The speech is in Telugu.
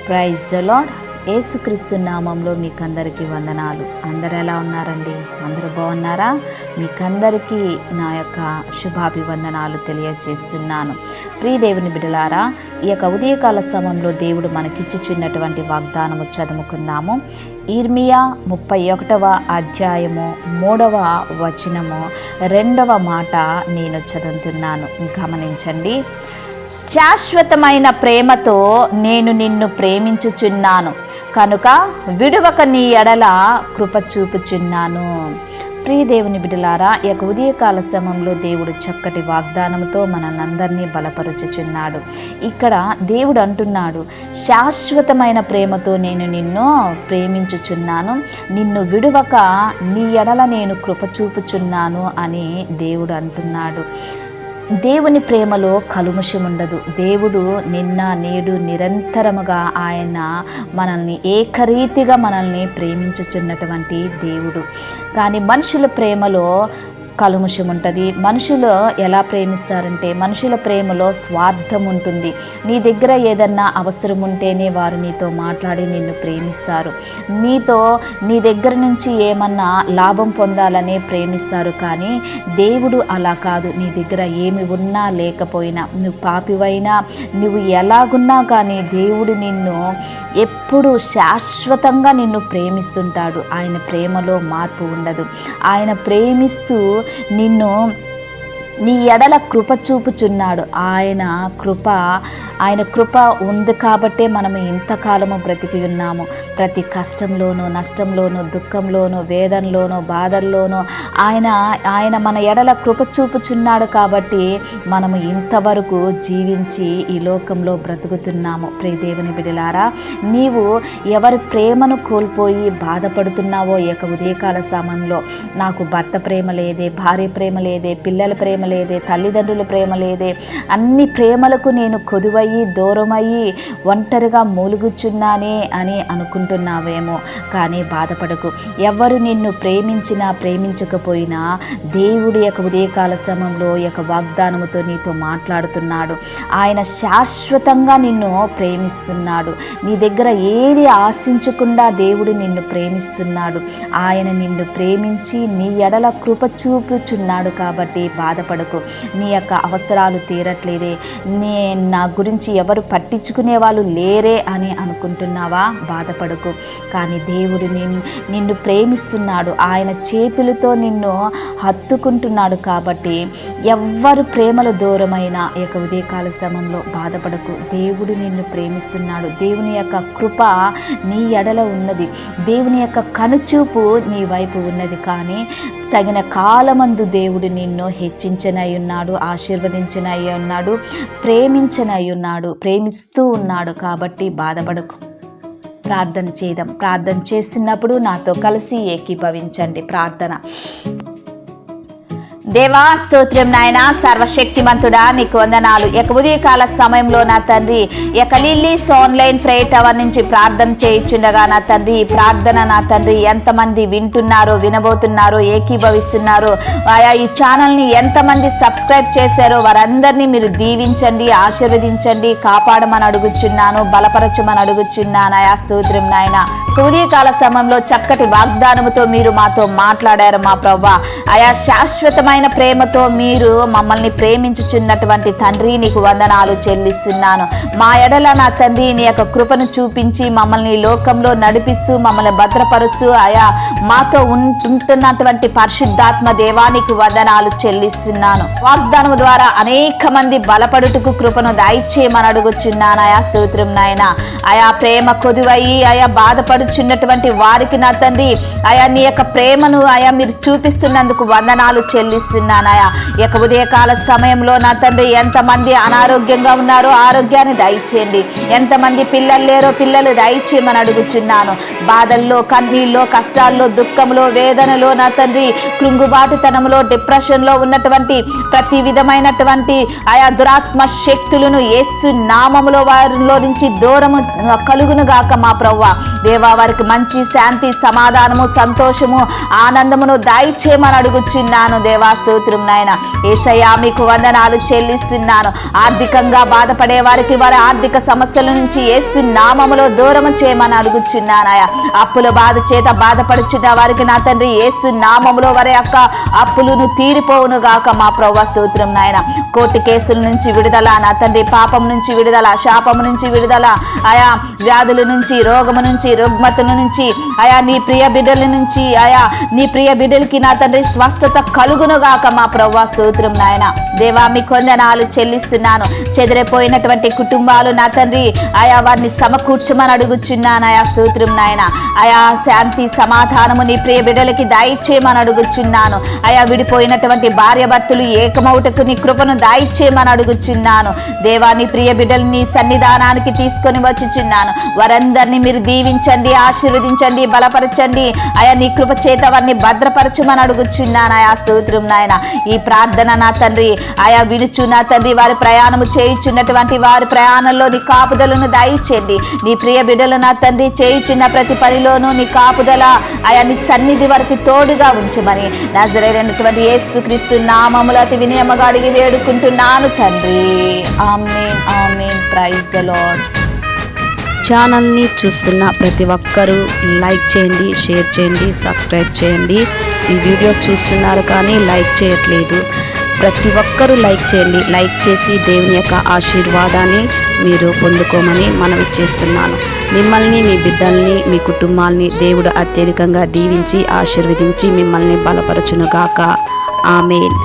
Praise the lord. యేసుక్రీస్తు నామంలో మీకందరికీ వందనాలు. అందరూ ఎలా ఉన్నారండి? అందరూ బాగున్నారా? మీకందరికీ నా యొక్క శుభాభివందనాలు తెలియజేస్తున్నాను. ప్రియ దేవుని బిడ్డలారా, ఈ యొక్క ఉదయకాల సమయంలో దేవుడు మనకిచ్చుచున్నటువంటి వాగ్దానము చదువుకుందాము. ఇర్మియా 31వ అధ్యాయము 3వ వచనము 2వ మాట నేను చదువుతున్నాను, గమనించండి. శాశ్వతమైన ప్రేమతో నేను నిన్ను ప్రేమించుచున్నాను కనుక విడువక నీ ఎడల కృప చూపుచున్నాను. ప్రియ దేవుని బిడ్డలారా, ఈ యొక్క ఉదయకాల సమయంలో దేవుడు చక్కటి వాగ్దానంతో మనల్ని బలపరుచుచున్నాడు. ఇక్కడ దేవుడు అంటున్నాడు, శాశ్వతమైన ప్రేమతో నేను నిన్ను ప్రేమించుచున్నాను, నిన్ను విడువక నీ ఎడల నేను కృప చూపుచున్నాను అని దేవుడు అంటున్నాడు. దేవుని ప్రేమలో కలుముషం ఉండదు. దేవుడు నిన్న నేడు నిరంతరముగా ఆయన మనల్ని ఏకరీతిగా మనల్ని ప్రేమించుచున్నటువంటి దేవుడు. కానీ మనుషుల ప్రేమలో కలుముషం ఉంటుంది. మనుషులు ఎలా ప్రేమిస్తారంటే, మనుషుల ప్రేమలో స్వార్థం ఉంటుంది. నీ దగ్గర ఏదన్నా అవసరం ఉంటేనే వారు నీతో మాట్లాడి నిన్ను ప్రేమిస్తారు. నీ దగ్గర నుంచి ఏమన్నా లాభం పొందాలనే ప్రేమిస్తారు. కానీ దేవుడు అలా కాదు. నీ దగ్గర ఏమి ఉన్నా లేకపోయినా, నువ్వు పాపివైనా, నువ్వు ఎలాగున్నా కానీ దేవుడు నిన్ను ఎప్పుడు శాశ్వతంగా నిన్ను ప్రేమిస్తుంటాడు. ఆయన ప్రేమలో మార్పు ఉండదు. ఆయన ప్రేమిస్తూ నిన్ను నీ ఎడల కృప చూపుచున్నాడు. ఆయన కృప ఉంది కాబట్టే మనము ఇంతకాలము బ్రతికి ఉన్నాము. ప్రతి కష్టంలోనూ, నష్టంలోనూ, దుఃఖంలోనూ, వేదనలోనూ, బాధల్లోనూ ఆయన మన ఎడల కృప చూపుచున్నాడు కాబట్టి మనము ఇంతవరకు జీవించి ఈ లోకంలో బ్రతుకుతున్నాము. ప్రియ దేవుని బిడ్డలారా, నీవు ఎవరి ప్రేమను కోల్పోయి బాధపడుతున్నావో ఈ యొక్క ఉదయకాల సమయంలో, నాకు భర్త ప్రేమ లేదే, భార్య ప్రేమ లేదే, పిల్లల ప్రేమ లేదే, తల్లిదండ్రుల ప్రేమ లేదే, అన్ని ప్రేమలకు నేను కొదువయ్యి దూరమయ్యి ఒంటరిగా మూలుగుచున్నానే అని అనుకుంటున్నావేమో. కానీ బాధపడకు. ఎవరు నిన్ను ప్రేమించినా ప్రేమించకపోయినా దేవుడి యొక్క ఉదయకాల సమయంలో ఈ యొక్క వాగ్దానముతో నీతో మాట్లాడుతున్నాడు. ఆయన శాశ్వతంగా నిన్ను ప్రేమిస్తున్నాడు. నీ దగ్గర ఏది ఆశించకుండా దేవుడు నిన్ను ప్రేమిస్తున్నాడు. ఆయన నిన్ను ప్రేమించి నీ ఎడల కృప చూపుచున్నాడు. కాబట్టి బాధపడకు. నీ యొక్క అవసరాలు తీరట్లేదే, నా గురించి ఎవరు పట్టించుకునే వాళ్ళు లేరే అని అనుకుంటున్నావా? బాధపడకు. కానీ దేవుడు నిన్ను ప్రేమిస్తున్నాడు. ఆయన చేతులతో నిన్ను హత్తుకుంటున్నాడు. కాబట్టి ఎవ్వరు ప్రేమల దూరమైన ఈ యొక్క ఉదయకాల సమయంలో బాధపడకు. దేవుడు నిన్ను ప్రేమిస్తున్నాడు. దేవుని యొక్క కృప నీ ఎడల ఉన్నది. దేవుని యొక్క కనుచూపు నీ వైపు ఉన్నది. కానీ తగిన కాలమందు దేవుడు నిన్ను హెచ్చించనై ఉన్నాడు, ఆశీర్వదించనై ఉన్నాడు, ప్రేమించనై ఉన్నాడు, ప్రేమిస్తూ ఉన్నాడు. కాబట్టి బాధపడకు. ప్రార్థన చేద్దాం. ప్రార్థన చేస్తున్నప్పుడు నాతో కలిసి ఏకీభవించండి. ప్రార్థన. దేవా, స్తోత్రం నాయన, సర్వశక్తిమంతుడా, నీకు వందనాలు. ఉదయకాల సమయంలో నా తండ్రి లిల్లీస్ ఆన్లైన్ ప్రేయర్ టవర్ నుంచి ప్రార్థన చేయించుండగా నా తండ్రి, ఈ ప్రార్థన నా తండ్రి ఎంతమంది వింటున్నారో, వినబోతున్నారో, ఏకీభవిస్తున్నారో, ఈ ఛానల్ని ఎంతమంది సబ్స్క్రైబ్ చేశారో వారందరినీ మీరు దీవించండి, ఆశీర్వదించండి, కాపాడమని అడుగుచున్నాను, బలపరచమని అడుగుచున్నాను. ఆయా స్తోత్రం నాయన. ఉదయకాల సమయంలో చక్కటి వాగ్దానముతో మీరు మాతో మాట్లాడారు మా ప్రభువా. ఆయా శాశ్వతమైన ప్రేమతో మీరు మమ్మల్ని ప్రేమించుచున్నటువంటి తండ్రి, నీకు వందనాలు చెల్లిస్తున్నాను. మా ఎడల నా తండ్రి నీ యొక్క కృపను చూపించి మమ్మల్ని లోకంలో నడిపిస్తూ మమ్మల్ని భద్రపరుస్తూ ఆయా మాతో ఉంటున్నటువంటి పరిశుద్ధాత్మ దేవానికి వందనాలు చెల్లిస్తున్నాను. వాగ్దానం ద్వారా అనేక మంది బలపడుటకు కృపను దయచేయమని అడుగుచున్నాను. ఆయా స్తోత్రం నాయన. ఆయా ప్రేమ కొదువయ్యి ఆయా బాధపడుచున్నటువంటి వారికి నా తండ్రి ఆయా నీ యొక్క ప్రేమను ఆయా మీరు చూపిస్తున్నందుకు వందనాలు చెల్లిస్తున్నాను. ఈ యొక్క ఉదయకాల సమయంలో నా తండ్రి ఎంతమంది అనారోగ్యంగా ఉన్నారో ఆరోగ్యాన్ని దయచేయండి. ఎంతమంది పిల్లలు లేరో పిల్లలు దయచేయమని అడుగుచున్నాను. బాధల్లో, కన్నీళ్ళలో, కష్టాల్లో, దుఃఖంలో, వేదనలో నా తండ్రి కృంగుబాటుతనంలో, డిప్రెషన్లో ఉన్నటువంటి ప్రతి విధమైనటువంటి ఆయా దురాత్మ శక్తులను యేసు నామములో వారిలో నుంచి దూరము కలుగును గాక మా ప్రభువా. దేవా, వారికి మంచి శాంతి, సమాధానము, సంతోషము, ఆనందమును దయచేయమని అడుగుచున్నాను. దేవా స్తోత్రం నాయన. యేసయ్యా మీకు వందనాలు చెల్లిస్తున్నాను. ఆర్థికంగా బాధపడే వారికి వారి ఆర్థిక సమస్యల నుంచి యేసు నామములో దూరం చేయమని అడుగుచున్నానయా. అప్పుల బాధ చేత బాధపడుచున్న వారికి నా తండ్రి యేసు నామములో వారి యొక్క అప్పులను తీరిపోవును గాక మా ప్రభువా స్తోత్రం నాయన. కోర్టు కేసుల నుంచి విడుదల నా తండ్రి, పాపం నుంచి విడుదల, శాపం నుంచి విడుదల, ఆయా వ్యాధుల నుంచి, రోగము నుంచి, రుగ్మతుల నుంచి, ఆయా నీ ప్రియ బిడ్డల నుంచి, ఆయా నీ ప్రియ బిడ్డలకి నా తండ్రి స్వస్థత కలుగును గాక మా ప్రభువా స్తోత్రం నాయన. దేవా మీ వందనాలు చెల్లిస్తున్నాను. చెదిరిపోయినటువంటి కుటుంబాలు నా తండ్రి ఆయా వారిని సమకూర్చమని అడుగుచున్నాను ఆయా స్తోత్రం నాయన. ఆయా శాంతి సమాధానము నీ ప్రియ బిడ్డలకి దయచేయమని అడుగుచున్నాను. ఆయా విడిపోయినటువంటి భార్య భర్తలు ఏకమౌటకు నీ కృపను దయచేయమని అడుగుచున్నాను. దేవా నీ ప్రియ బిడ్డలు నీ సన్నిధానానికి తీసుకొని వచ్చుచున్నాను. వారందరినీ మీరు దీవించండి, ఆశీర్వదించండి, బలపరచండి. ఆయా నీ కృప చేత వారిని భద్రపరచమని అడుగుచున్నాను ఆయా స్తోత్రం నాయన. ఈ ప్రార్థన నా తండ్రి ఆయా వినుచు నా తండ్రి వారి ప్రయాణము చేయుచున్నటువంటి వారి ప్రయాణంలో నీ కాపుదలను దయచేయండి. నీ ప్రియ బిడ్డలు నా తండ్రి చేయుచున్న ప్రతి పనిలోనూ నీ కాపుదల ఆయా నీ సన్నిధి వారికి తోడుగా ఉంచమని నజరేయుడైనటువంటి యేసుక్రీస్తు నామములో అతి వినయముగా అడిగి వేడుకుంటున్నాను తండ్రి. Amen amen. Praise the Lord. ఛానల్ని చూస్తున్న ప్రతి ఒక్కరూ లైక్ చేయండి, షేర్ చేయండి, సబ్స్క్రైబ్ చేయండి. ఈ వీడియో చూస్తున్నారు కానీ లైక్ చేయట్లేదు. ప్రతి ఒక్కరూ లైక్ చేయండి. లైక్ చేసి దేవుని యొక్క ఆశీర్వాదాన్ని మీరు పొందుకోమని మనవి చేస్తున్నాను. మిమ్మల్ని, మీ బిడ్డల్ని, మీ కుటుంబాల్ని దేవుడు అత్యధికంగా దీవించి ఆశీర్వదించి మిమ్మల్ని బలపరచునుగాక. ఆమేన్.